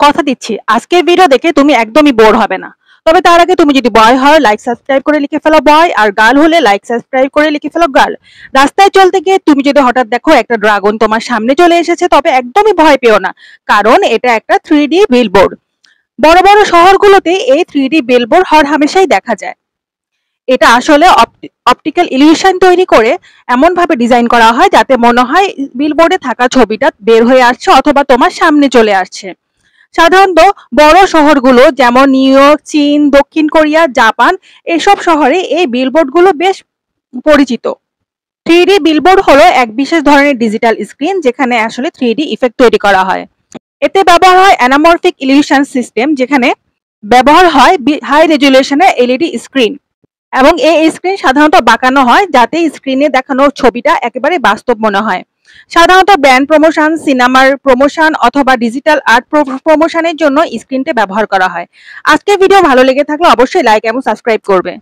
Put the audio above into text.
কথা দিচ্ছি আজকের ভিডিও দেখে তুমি একদমই বোর হবে না। তবে তার আগে তুমি যদি বয় হয় লাইক সাবস্ক্রাইব করে লিখে ফেলো বয়, আর গার্ল হলে লাইক সাবস্ক্রাইব করে লিখে ফেলো গার্ল। রাস্তায় চলতে গিয়ে তুমি যদি হঠাৎ দেখো একটা ড্রাগন তোমার সামনে চলে এসেছে, তবে একদমই ভয় পেও না, কারণ এটা একটা 3D বিলবোর্ড। বড় বড় শহরগুলোতে এই 3D বিলবোর্ড হরহামেশাই দেখা যায়। এটা আসলে অপটিক্যাল ইলিউশন তৈরি করে এমন ভাবে ডিজাইন করা হয় যাতে মনে হয় বিলবোর্ডে থাকা ছবিটা বের হয়ে আসছে অথবা তোমার সামনে চলে আসছে। সাধারণত বড় শহরগুলো যেমন নিউ ইয়র্ক, চীন, দক্ষিণ কোরিয়া, জাপান এসব শহরে এই বিলবোর্ডগুলো বেশ পরিচিত। 3D বিলবোর্ড হলো এক বিশেষ ধরনের ডিজিটাল স্ক্রিন যেখানে আসলে 3D ইফেক্ট তৈরি করা হয়। এতে ব্যবহার হয় অ্যানামরফিক ইলিউশন সিস্টেম, যেখানে ব্যবহার হয় হাই রেজুলেশনের এলইডি স্ক্রিন, এবং এই স্ক্রিন সাধারণত বাঁকানো হয় যাতে স্ক্রিনে দেখানো ছবিটা একেবারে বাস্তব মনে হয়। সাধারণত ব্র্যান্ড প্রমোশন, সিনেমার প্রমোশন অথবা ডিজিটাল আর্ট প্রমোশনের জন্য স্ক্রিনটা ব্যবহার করা হয়। আজকের ভিডিও ভালো লেগে থাকলে অবশ্যই লাইক এবং সাবস্ক্রাইব করবে।